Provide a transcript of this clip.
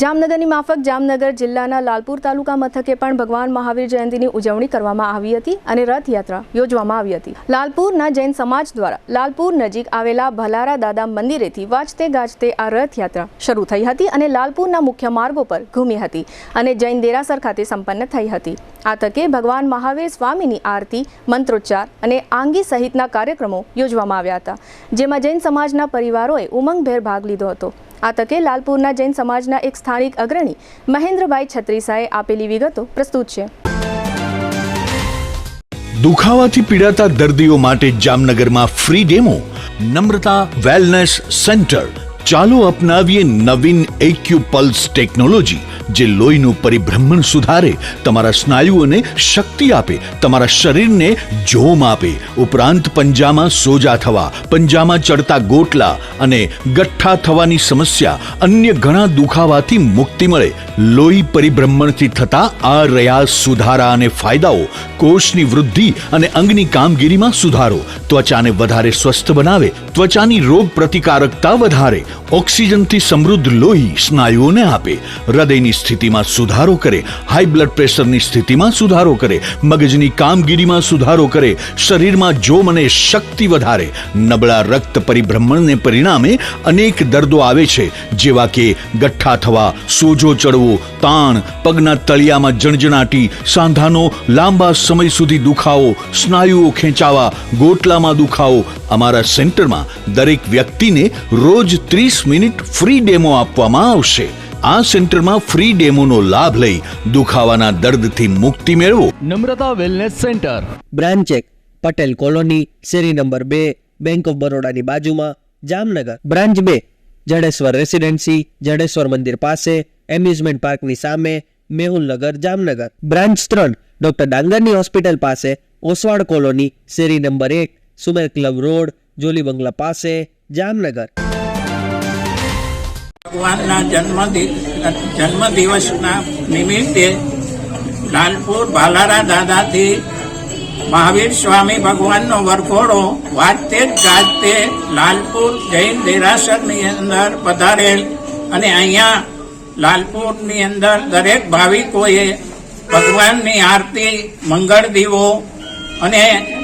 જામનગરની માફક જામનગર જિલ્લાના લાલપુર તાલુકા મથકે પણ ભગવાન મહાવીર જયંતીની ઉજવણી કરવામાં આવી હતી અને રથયાત્રા યોજવામાં આવી હતી। લાલપુરના જૈન સમાજ દ્વારા લાલપુર નજીક આવેલા ભલારા દાદા મંદિરેથી વાજતે ગાજતે આ રથયાત્રા શરૂ થઈ હતી અને લાલપુરના મુખ્ય માર્ગો પર ઘૂમી હતી અને જૈન દેરાસર ખાતે સંપન્ન થઈ હતી। આ તકે ભગવાન મહાવીર સ્વામીની આરતી, મંત્રોચ્ચાર અને આંગી સહિતના કાર્યક્રમો યોજવામાં આવ્યા હતા, જેમાં જૈન સમાજના પરિવારોએ ઉમંગભેર ભાગ લીધો હતો। આ તકે લાલપુરના જૈન સમાજના એક સ્થાનિક અગ્રણી મહેન્દ્રભાઈ છત્રીસાએ આપેલી વિગતો પ્રસ્તુત છે। દુખાવાથી પીડાતા દર્દીઓ માટે જામનગરમાં ફ્રી ડેમો નમ્રતા વેલનેસ સેન્ટર। ચાલો અપનાવીએ નવીન એક્યુપલ્સ ટેકનોલોજી, જે લોહીનું પરિભ્રમણ સુધારે, તમારા સ્નાયુઓને શક્તિ આપે, તમારા શરીરને જોમ આપે, ઉપરાંત પંજામાં સોજા થવા, પંજામાં ચડતા ગોટલા અને ગઠ્ઠા થવાની સમસ્યા, અન્ય ઘણા દુખાવાથી મુક્તિ મળે। લોહી પરિભ્રમણથી થતા આ રહ્યા સુધારા અને ફાયદાઓ કોષની વૃદ્ધિ અને અંગની કામગીરીમાં સુધારો, ત્વચાને વધારે સ્વસ્થ બનાવે, ત્વચાની રોગ પ્રતિકારકતા વધારે, ઓક્સિજનથી સમૃદ્ધ લોહી સ્નાયુઓને આપે, હૃદયની સ્થિતિમાં સુધારો કરે, હાઈ બ્લડ પ્રેશરની સ્થિતિમાં સુધારો કરે, મગજની કામગીરીમાં સુધારો કરે, શરીરમાં જોમ અને શક્તિ વધારે। નબળા રક્ત પરિભ્રમણને પરિણામે અનેક દર્દો આવે છે, જેવા કે ગઠ્ઠા થવા, સોજો ચડવો, તાણ, પગના તળિયામાં જણજણાટી, સાંધાનો લાંબા સમય સુધી દુખાવો, સ્નાયુઓ ખેંચાવા, ગોટલામાં દુખાવો। અમારા સેન્ટરમાં દરેક વ્યક્તિને રોજ 30 મિનિટ ફ્રી ડેમો આપવામાં આવશે। આ સેન્ટરમાં ફ્રી ડેમોનો લાભ લઈ દુખાવાના દર્દથી મુક્તિ મેળવો। Namrata wellness center, branch 1, Patel colony, શેરી નંબર 2, બેંક ઓફ બરોડાની બાજુમાં, જામનગર। બ્રાન્ચ 2, જડેશ્વર રેસિડેન્સી, જડેશ્વર મંદિર પાસે, એમ્યુઝમેન્ટ પાર્કની સામે, મેહુલનગર, જામનગર। બ્રાન્ચ 3, ડોક્ટર ડાંગરની હોસ્પિટલ પાસે, ઓસવાડ કોલોની, શેરી number 1, Sumer club road, jolly bungalow પાસે, જામનગર। ભગવાનના જન્મદિવસના નિમિત્તે લાલપુર ભાલારા દાદાથી મહાવીર સ્વામી ભગવાનનો વરઘોડો વાજતે ગાજતે લાલપુર જૈન દેરાસરની અંદર પધારેલ અને અહીંયા લાલપુરની અંદર દરેક ભાવિકોએ ભગવાનની આરતી, મંગળ દીવો અને